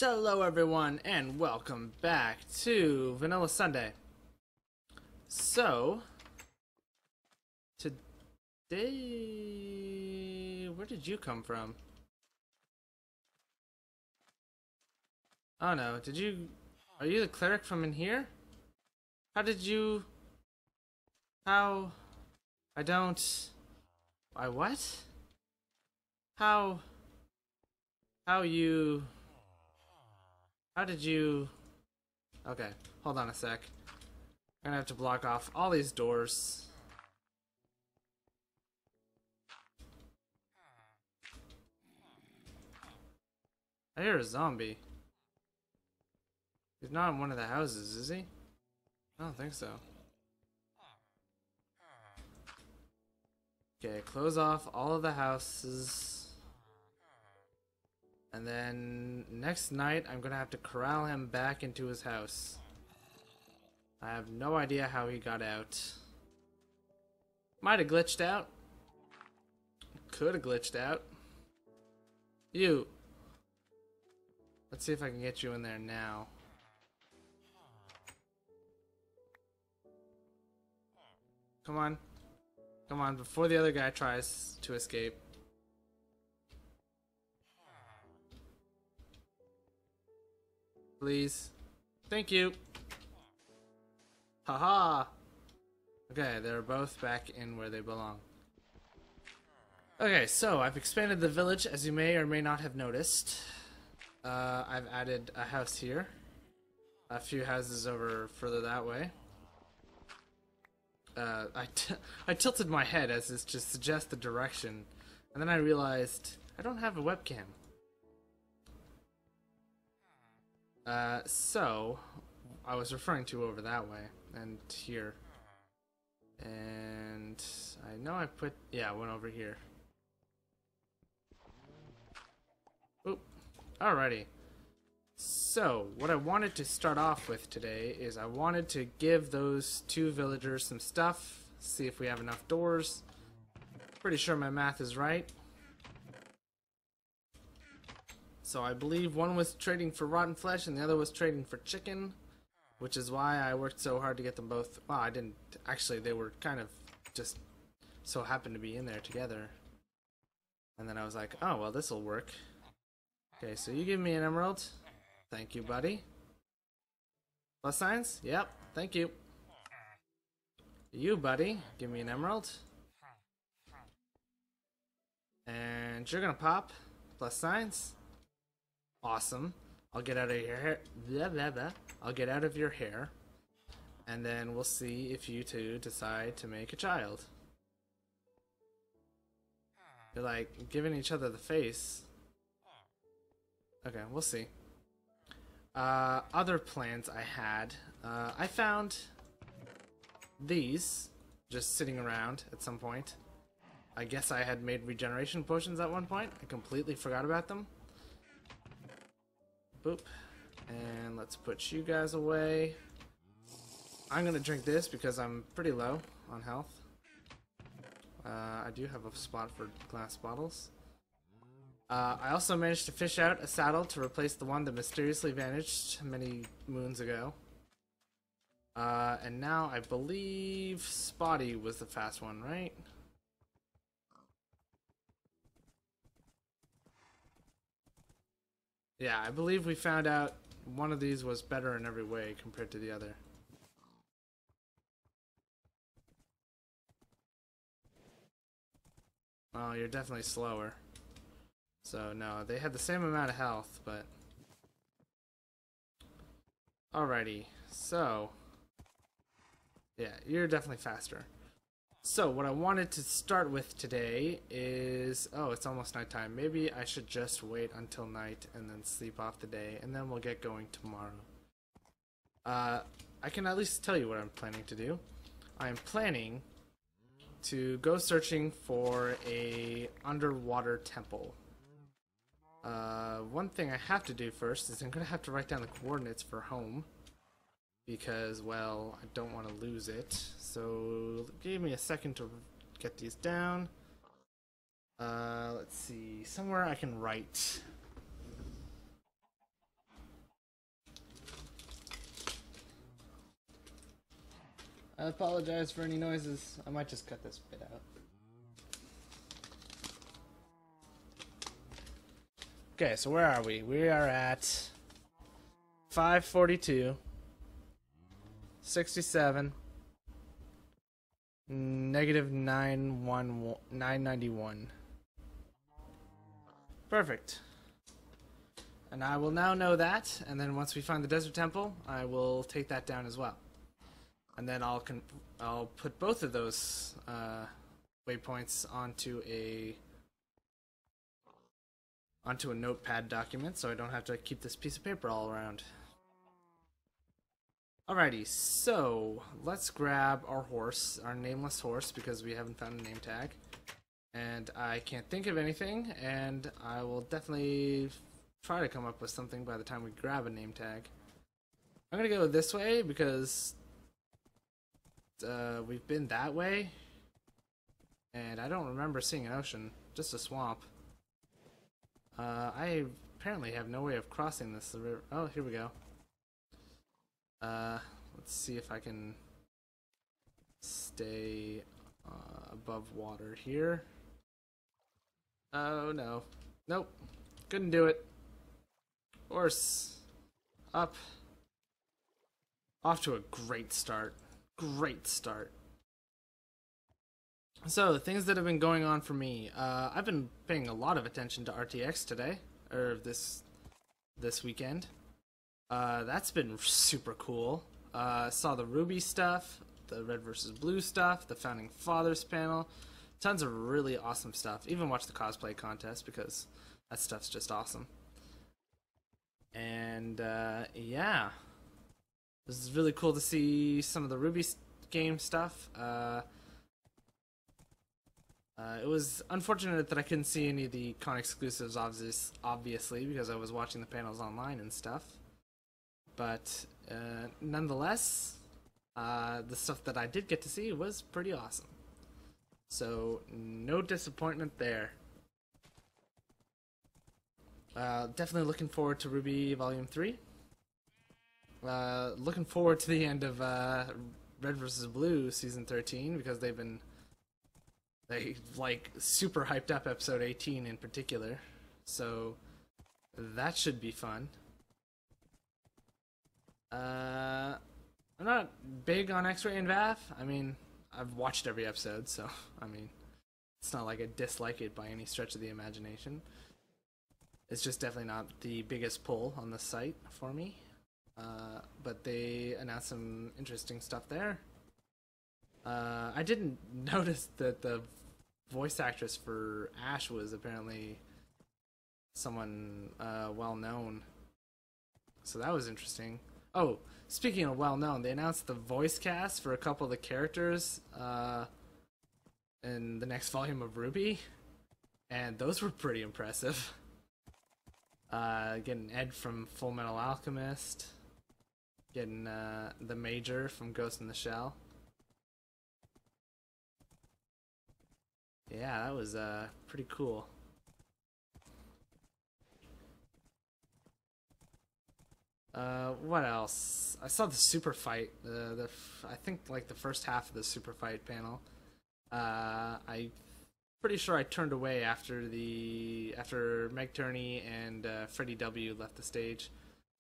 Hello everyone and welcome back to Vanilla Sunday. So, today, where did you come from? Oh no, are you the cleric from in here? How, what? How did you... Okay, hold on a sec. I'm gonna have to block off all these doors. I hear a zombie. He's not in one of the houses, is he? I don't think so. Okay, close off all of the houses. And then next night, I'm gonna have to corral him back into his house. I have no idea how he got out. Might have glitched out. Could have glitched out. You. Let's see if I can get you in there now. Come on. Come on, before the other guy tries to escape. Please. Thank you. Haha. Okay, they're both back in where they belong. Okay, so I've expanded the village, as you may or may not have noticed. I've added a house here. A few houses over further that way. I tilted my head as this just suggests the direction. And then I realized I don't have a webcam. So I was referring to over that way and here, and I know I put, yeah, I went over here. Oop. Alrighty. So what I wanted to start off with today is I wanted to give those two villagers some stuff, see if we have enough doors. Pretty sure my math is right. So I believe one was trading for rotten flesh and the other was trading for chicken, which is why I worked so hard to get them both. Well, I didn't actually, they were kind of just so happened to be in there together. And then I was like, oh, well, this will work. Okay, so you give me an emerald. Thank you, buddy. Plus signs? Yep, thank you. You, buddy, give me an emerald. And you're gonna pop. Plus signs. Awesome. I'll get out of your hair. Blah, blah, blah. I'll get out of your hair. And then we'll see if you two decide to make a child. You're like giving each other the face. Okay, we'll see. Other plans I had. I found these just sitting around at some point. I guess I had made regeneration potions at one point. I completely forgot about them. Boop. And let's put you guys away. I'm gonna drink this because I'm pretty low on health. I do have a spot for glass bottles. I also managed to fish out a saddle to replace the one that mysteriously vanished many moons ago. And now I believe Spotty was the fast one, right? Yeah, I believe we found out one of these was better in every way compared to the other. Oh, you're definitely slower. So, no, they had the same amount of health, but... Alrighty, so... Yeah, you're definitely faster. So, what I wanted to start with today is... Oh, it's almost nighttime. Maybe I should just wait until night and then sleep off the day, and then we'll get going tomorrow. I can at least tell you what I'm planning to do. I am planning to go searching for a underwater temple. One thing I have to do first is I'm going to have to write down the coordinates for home. Because, well, I don't want to lose it. So, give me a second to get these down. Let's see, somewhere I can write. I apologize for any noises. I might just cut this bit out. Okay, so where are we? We are at 542, 67, negative 991. Perfect. And I will now know that, and then once we find the desert temple, I will take that down as well. And then I'll put both of those waypoints onto a notepad document, so I don't have to keep this piece of paper all around. Alrighty, so let's grab our horse, our nameless horse, because we haven't found a name tag. And I can't think of anything, and I will definitely try to come up with something by the time we grab a name tag. I'm gonna go this way because we've been that way, and I don't remember seeing an ocean, just a swamp. I apparently have no way of crossing this river. Oh, here we go. Let's see if I can stay above water here. Oh no. Nope. Couldn't do it. Horse. Up. Off to a great start. Great start. So, things that have been going on for me. I've been paying a lot of attention to RTX today, or this weekend. That's been super cool. Saw the Ruby stuff, the Red versus Blue stuff, the Founding Fathers panel. Tons of really awesome stuff. Even watched the cosplay contest because that stuff's just awesome. And yeah, this is really cool to see some of the Ruby game stuff. It was unfortunate that I couldn't see any of the con exclusives, obviously, because I was watching the panels online and stuff. But nonetheless, the stuff that I did get to see was pretty awesome. So, no disappointment there. Definitely looking forward to Ruby Volume 3. Looking forward to the end of Red vs. Blue Season 13, because they like super hyped up episode 18 in particular, so that should be fun. I'm not big on X-Ray and VAF. I mean, I've watched every episode, so I mean, it's not like I dislike it by any stretch of the imagination. It's just definitely not the biggest pull on the site for me. But they announced some interesting stuff there. I didn't notice that the voice actress for Ash was apparently someone well known, so that was interesting. Oh, speaking of well known, they announced the voice cast for a couple of the characters in the next volume of Ruby, and those were pretty impressive. Getting Ed from Full Metal Alchemist, getting the Major from Ghost in the Shell. Yeah, that was pretty cool. What else? I saw the super fight. I think like the first half of the super fight panel. I'm pretty sure I turned away after Meg Turney and Freddie W left the stage.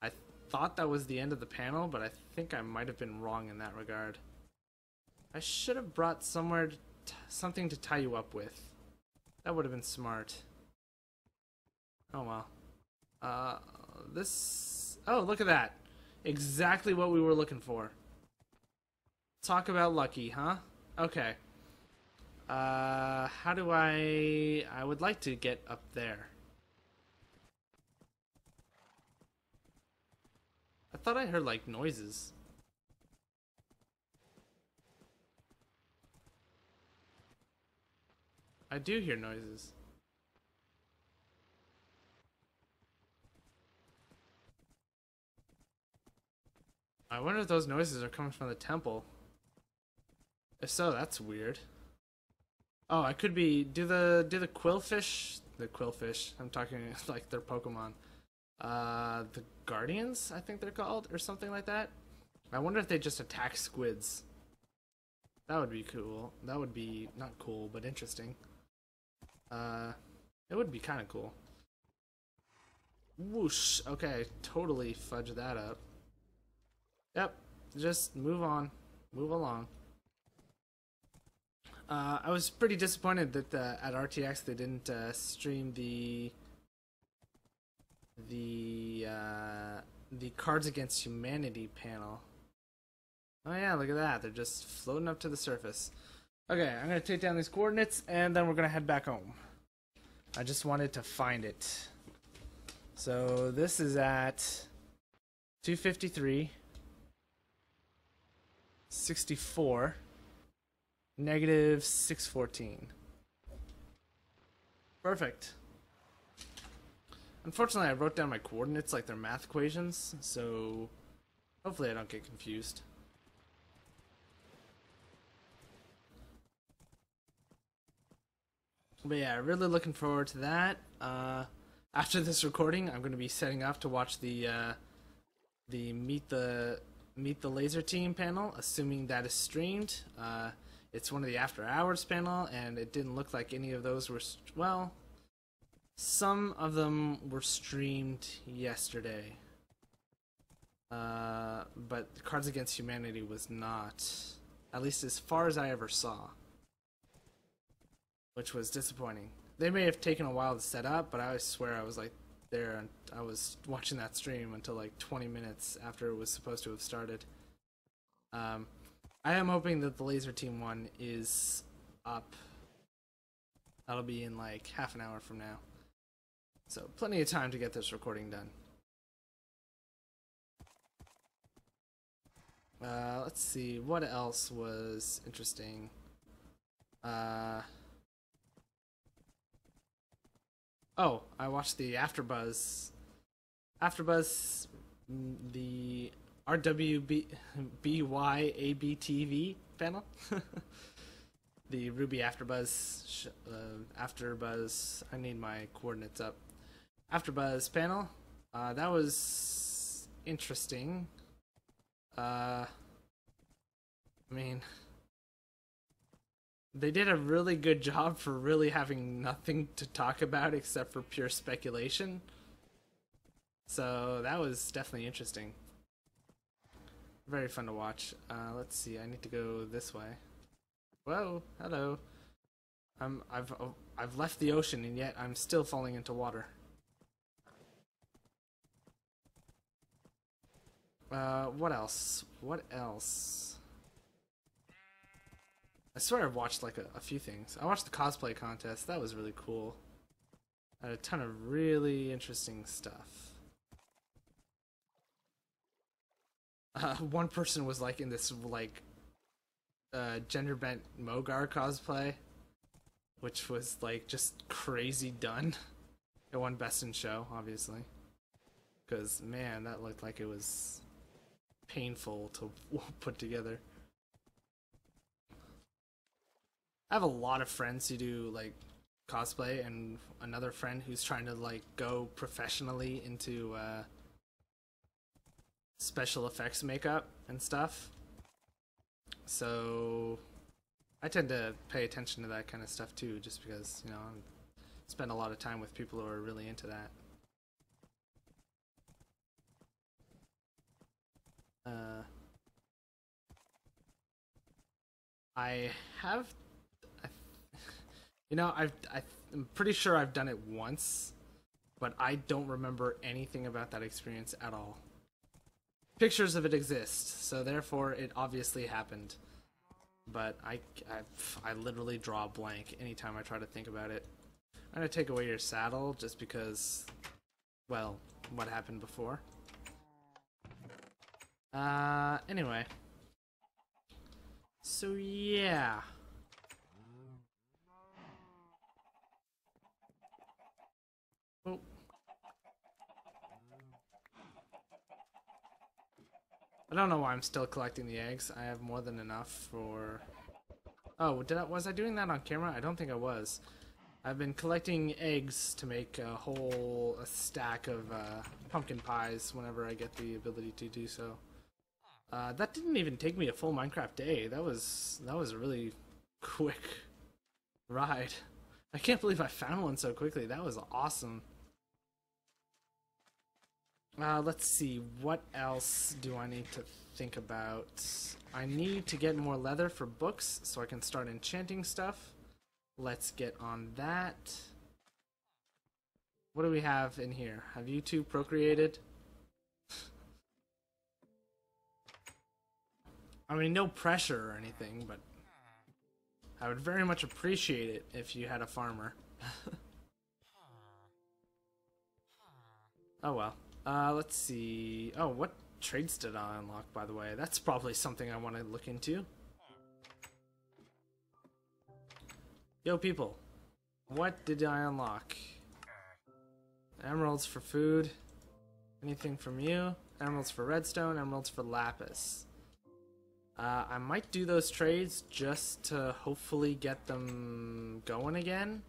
I thought that was the end of the panel, but I think I might have been wrong in that regard. I should have brought something to tie you up with. That would have been smart. Oh well. Oh, look at that. Exactly what we were looking for. Talk about lucky, huh? Okay. How do I would like to get up there. I thought I heard like noises. I do hear noises. I wonder if those noises are coming from the temple. If so, that's weird. Oh, I could be do the quillfish. The quillfish. I'm talking like their Pokemon. The Guardians, I think they're called, or something like that. I wonder if they just attack squids. That would be cool. That would be not cool, but interesting. It would be kind of cool. Whoosh. Okay, totally fudge that up. Yep. Just move on. Move along. I was pretty disappointed that at RTX they didn't stream the Cards Against Humanity panel. Oh yeah, look at that. They're just floating up to the surface. Okay, I'm gonna take down these coordinates and then we're gonna head back home. I just wanted to find it. So this is at 253, 64, negative 614. Perfect. Unfortunately, I wrote down my coordinates like they're math equations, so hopefully I don't get confused. But yeah, really looking forward to that. After this recording, I'm going to be setting up to watch the Meet the Laser Team panel, assuming that is streamed. It's one of the After Hours panel, and it didn't look like any of those were, well, some of them were streamed yesterday. But Cards Against Humanity was not, at least as far as I ever saw, which was disappointing. They may have taken a while to set up, but I swear I was like there and I was watching that stream until like 20 minutes after it was supposed to have started. I am hoping that the Laser Team one is up. That'll be in like half an hour from now. So plenty of time to get this recording done. Let's see, what else was interesting? Oh, I watched the AfterBuzz, the RWBYABTV panel. The Ruby AfterBuzz, AfterBuzz, I need my coordinates up. AfterBuzz panel, that was interesting. I mean, they did a really good job for really having nothing to talk about except for pure speculation. So that was definitely interesting. Very fun to watch. Let's see, I need to go this way. Whoa, hello. I've left the ocean and yet I'm still falling into water. What else? What else? I swear I've watched like a few things. I watched the cosplay contest. That was really cool. I had a ton of really interesting stuff. One person was like in this like gender bent Mogar cosplay, which was like just crazy done. It won Best in Show, obviously, because man, that looked like it was painful to put together. I have a lot of friends who do like cosplay, and another friend who's trying to like go professionally into special effects makeup and stuff. So I tend to pay attention to that kind of stuff too, just because, you know, I spend a lot of time with people who are really into that. I have, you know, I'm pretty sure I've done it once, but I don't remember anything about that experience at all. Pictures of it exist, so therefore it obviously happened. But I literally draw a blank anytime I try to think about it. I'm gonna take away your saddle just because, well, what happened before. Anyway. So yeah. Oh. I don't know why I'm still collecting the eggs. I have more than enough for... Oh, was I doing that on camera? I don't think I was. I've been collecting eggs to make a stack of pumpkin pies whenever I get the ability to do so. That didn't even take me a full Minecraft day. That was a really quick ride. I can't believe I found one so quickly. That was awesome. Let's see, what else do I need to think about? I need to get more leather for books so I can start enchanting stuff. Let's get on that. What do we have in here? Have you two procreated? I mean, no pressure or anything, but I would very much appreciate it if you had a farmer. Oh well. Let's see. Oh, what trades did I unlock, by the way? That's probably something I want to look into. Yo, people. What did I unlock? Emeralds for food. Anything from you? Emeralds for redstone, emeralds for lapis. I might do those trades just to hopefully get them going again.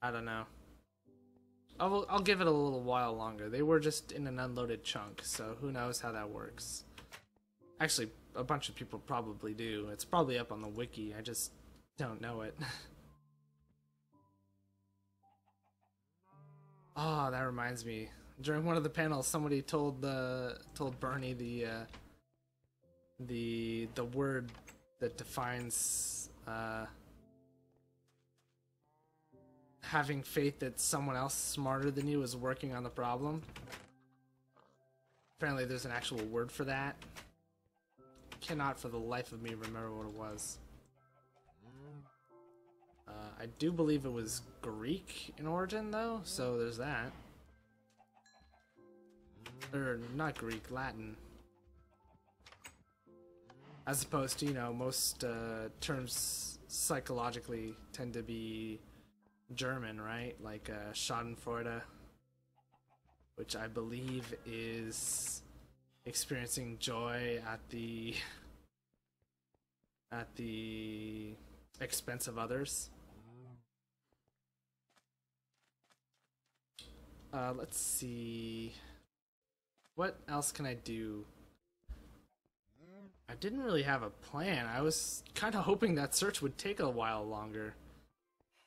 I don't know. I'll give it a little while longer. They were just in an unloaded chunk, so who knows how that works. Actually, a bunch of people probably do. It's probably up on the wiki. I just don't know it. Oh, that reminds me. During one of the panels, somebody told Bernie the word that defines having faith that someone else smarter than you is working on the problem. Apparently, there's an actual word for that. Cannot for the life of me remember what it was. I do believe it was Greek in origin, though, so there's that. Or not Greek, Latin. As opposed to, you know, most terms psychologically tend to be German, right? Like Schadenfreude, which I believe is experiencing joy at the expense of others. Let's see. What else can I do? I didn't really have a plan. I was kind of hoping that search would take a while longer.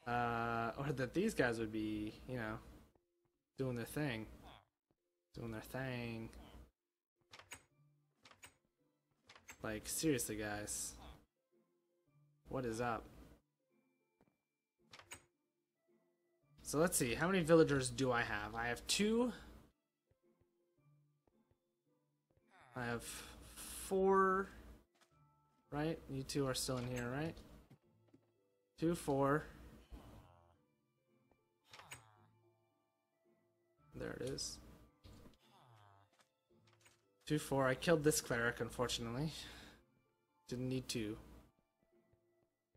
Or that these guys would be, you know, doing their thing. Doing their thing. Like, seriously, guys. What is up? So let's see, how many villagers do I have? I have 2. I have 4. Right? You 2 are still in here, right? 2, 4. There it is. 2, 4. I killed this cleric, unfortunately. Didn't need to.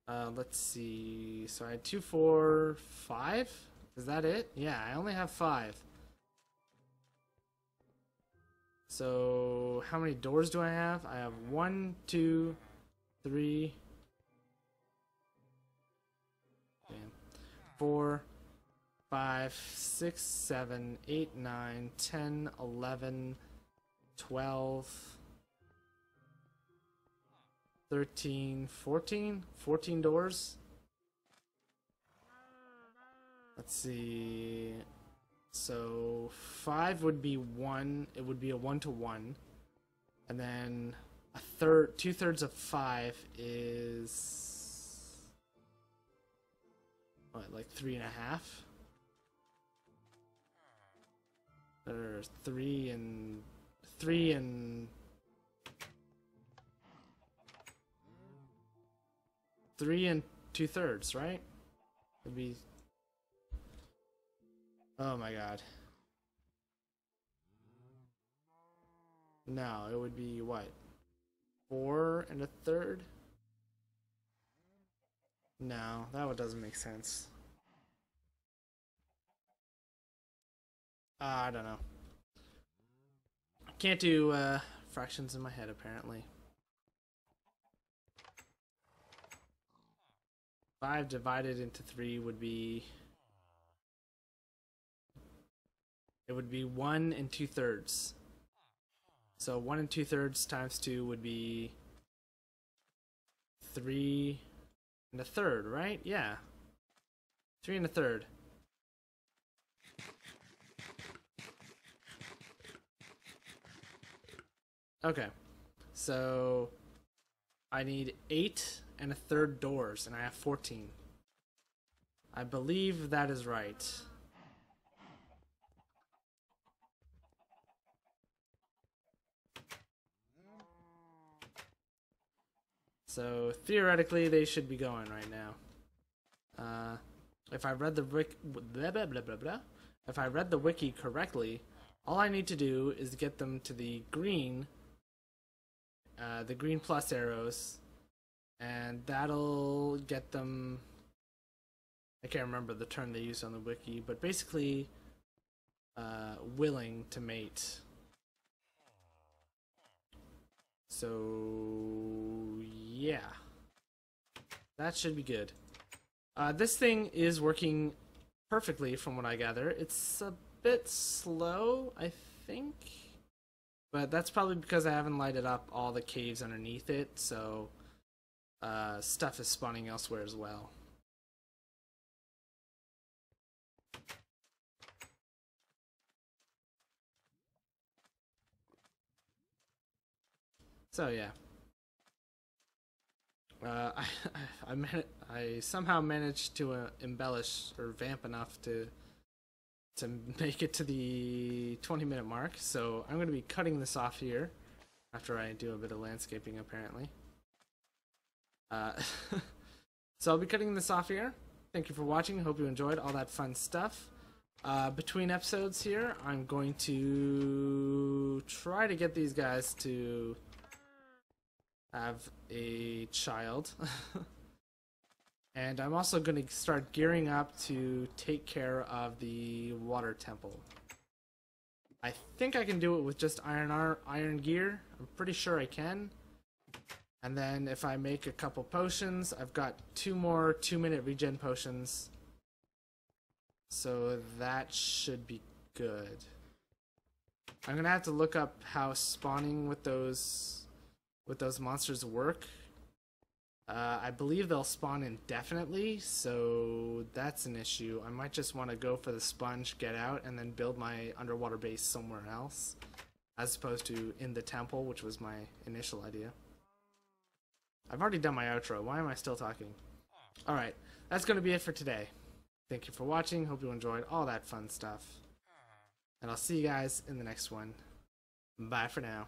Let's see. So I had 2, 4, 5? Is that it? Yeah, I only have 5. So how many doors do I have? I have 1, 2, 3, 4, 5, 6, 7, 8, 9, 10, 11, 12, 13, 14? 14 doors? Let's see. So 5 would be 1. It would be a 1-to-1, and then a third, 2/3 of 5 is what, like 3.5. There's 3 and 3 and 3 and 2/3, right? It'd be. Oh my god. No, it would be what? 4 1/3? No, that one doesn't make sense. I don't know. Can't do fractions in my head, apparently. 5 divided into 3 would be it would be 1 2/3. So 1 2/3 times 2 would be 3 1/3, right? Yeah. 3 1/3. Okay. So I need 8 1/3 doors, and I have 14. I believe that is right. So theoretically, they should be going right now. If I read the if I read the wiki correctly, all I need to do is get them to the green plus arrows, and that'll get them. I can't remember the term they used on the wiki, but basically, willing to mate. So yeah, that should be good. This thing is working perfectly from what I gather. It's a bit slow, I think, but that's probably because I haven't lighted up all the caves underneath it, so stuff is spawning elsewhere as well. So yeah, I somehow managed to embellish or vamp enough to make it to the 20-minute mark. So I'm going to be cutting this off here after I do a bit of landscaping, apparently. So I'll be cutting this off here. Thank you for watching. Hope you enjoyed all that fun stuff. Between episodes here, I'm going to try to get these guys to have a child. And I'm also going to start gearing up to take care of the water temple. I think I can do it with just iron gear. I'm pretty sure I can. And then if I make a couple potions, I've got 2 more 2-minute regen potions. So that should be good. I'm going to have to look up how spawning with those monsters work. I believe they'll spawn indefinitely, so that's an issue. I might just want to go for the sponge, get out, and then build my underwater base somewhere else, as opposed to in the temple, which was my initial idea. I've already done my outro. Why am I still talking? Alright, that's going to be it for today. Thank you for watching. Hope you enjoyed all that fun stuff. And I'll see you guys in the next one. Bye for now.